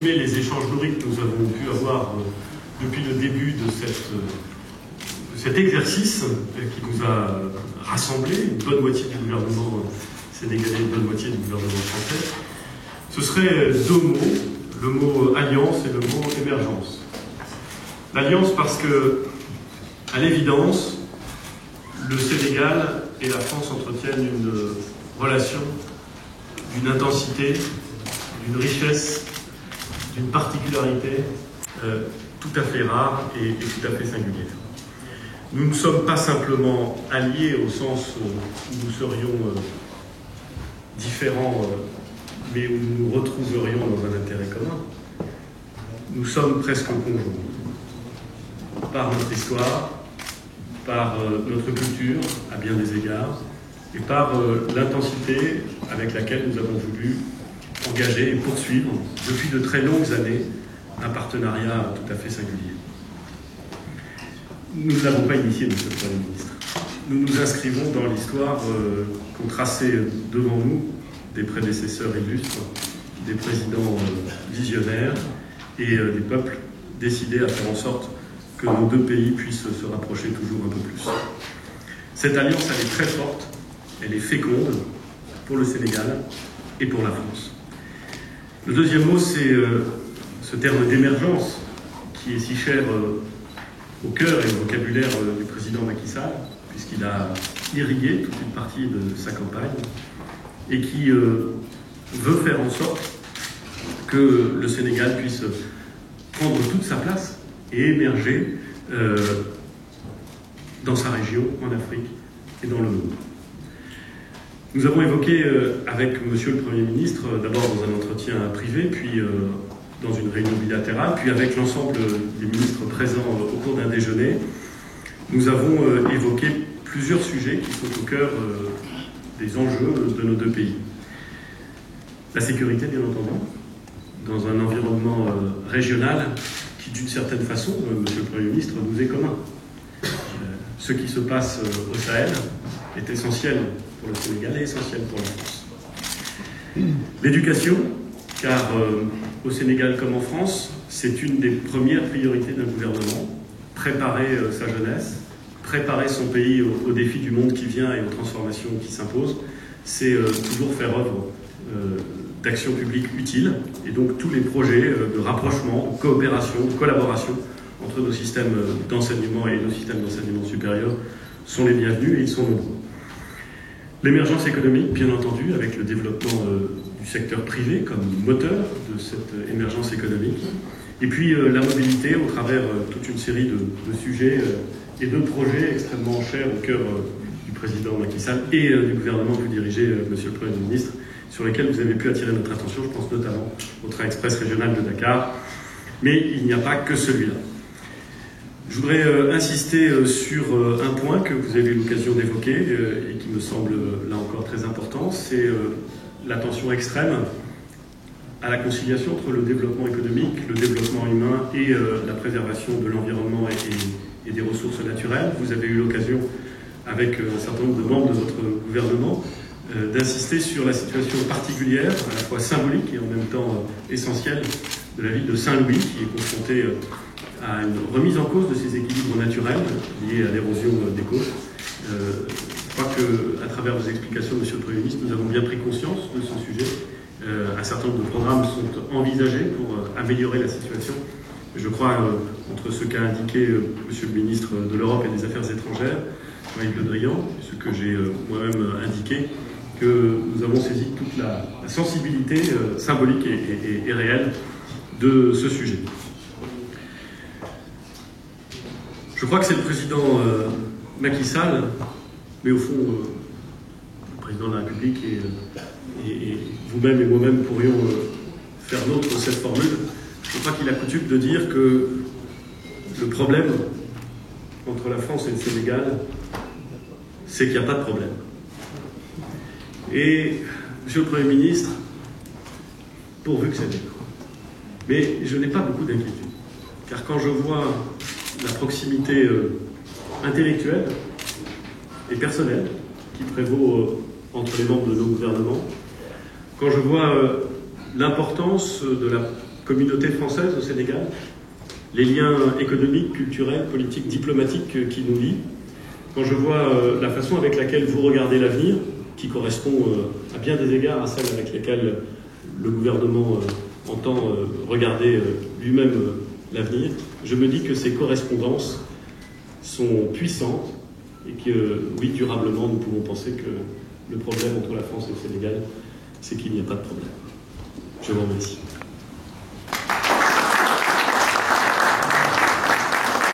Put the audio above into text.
Les échanges nourris que nous avons pu avoir depuis le début de cet exercice qui nous a rassemblés, une bonne moitié du gouvernement sénégalais, une bonne moitié du gouvernement français, ce serait deux mots, le mot alliance et le mot émergence. L'alliance parce que, à l'évidence, le Sénégal et la France entretiennent une relation d'une intensité, d'une richesse, d'une particularité tout à fait rare et tout à fait singulière. Nous ne sommes pas simplement alliés au sens où nous serions différents, mais où nous nous retrouverions dans un intérêt commun. Nous sommes presque conjoints, par notre histoire, par notre culture, à bien des égards, et par l'intensité avec laquelle nous avons voulu engager et poursuivre depuis de très longues années un partenariat tout à fait singulier. Nous ne l'avons pas initié, Monsieur le Premier ministre. Nous nous inscrivons dans l'histoire qu'ont tracée devant nous des prédécesseurs illustres, des présidents visionnaires et des peuples décidés à faire en sorte que nos deux pays puissent se rapprocher toujours un peu plus. Cette alliance, elle est très forte, elle est féconde pour le Sénégal et pour la France. Le deuxième mot, c'est ce terme d'émergence qui est si cher au cœur et au vocabulaire du président Macky Sall, puisqu'il a irrigué toute une partie de sa campagne et qui veut faire en sorte que le Sénégal puisse prendre toute sa place et émerger dans sa région, en Afrique et dans le monde. Nous avons évoqué avec Monsieur le Premier ministre, d'abord dans un entretien privé, puis dans une réunion bilatérale, puis avec l'ensemble des ministres présents au cours d'un déjeuner, nous avons évoqué plusieurs sujets qui sont au cœur des enjeux de nos deux pays. La sécurité, bien entendu, dans un environnement régional qui, d'une certaine façon, Monsieur le Premier ministre, nous est commun. Ce qui se passe au Sahel est essentiel pour le Sénégal et essentiel pour la France. L'éducation, car au Sénégal comme en France, c'est une des premières priorités d'un gouvernement. Préparer sa jeunesse, préparer son pays aux défis du monde qui vient et aux transformations qui s'imposent, c'est toujours faire œuvre d'action publique utile. Et donc tous les projets de rapprochement, de coopération, de collaboration entre nos systèmes d'enseignement et nos systèmes d'enseignement supérieur sont les bienvenus et ils sont nombreux. L'émergence économique, bien entendu, avec le développement du secteur privé comme moteur de cette émergence économique. Et puis la mobilité au travers toute une série de sujets et de projets extrêmement chers au cœur du président Macky Sall et du gouvernement que vous dirigez, Monsieur le Premier ministre, sur lesquels vous avez pu attirer notre attention. Je pense notamment au train express régional de Dakar. Mais il n'y a pas que celui-là. Je voudrais insister sur un point que vous avez eu l'occasion d'évoquer et qui me semble là encore très important, c'est l'attention extrême à la conciliation entre le développement économique, le développement humain et la préservation de l'environnement et des ressources naturelles. Vous avez eu l'occasion, avec un certain nombre de membres de votre gouvernement, d'insister sur la situation particulière, à la fois symbolique et en même temps essentielle, de la ville de Saint-Louis, qui est confrontée à une remise en cause de ces équilibres naturels liés à l'érosion des côtes. Je crois qu'à travers vos explications, Monsieur le Premier ministre, nous avons bien pris conscience de ce sujet. Un certain nombre de programmes sont envisagés pour améliorer la situation. Je crois, entre ce qu'a indiqué Monsieur le ministre de l'Europe et des Affaires étrangères, Jean-Yves Le Drian, et ce que j'ai moi-même indiqué, que nous avons saisi toute la sensibilité symbolique et réelle de ce sujet. Je crois que c'est le président Macky Sall, mais au fond, le président de la République et vous-même et moi-même pourrions faire nôtre cette formule. Je crois qu'il a coutume de dire que le problème entre la France et le Sénégal, c'est qu'il n'y a pas de problème. Et, Monsieur le Premier ministre, pourvu que ça dure. Mais je n'ai pas beaucoup d'inquiétude, car quand je vois la proximité intellectuelle et personnelle qui prévaut entre les membres de nos gouvernements, quand je vois l'importance de la communauté française au Sénégal, les liens économiques, culturels, politiques, diplomatiques qui nous lient. Quand je vois la façon avec laquelle vous regardez l'avenir, qui correspond à bien des égards à celle avec laquelle le gouvernement entend regarder lui-même l'avenir, je me dis que ces correspondances sont puissantes et que, oui, durablement, nous pouvons penser que le problème entre la France et le Sénégal, c'est qu'il n'y a pas de problème. Je vous remercie.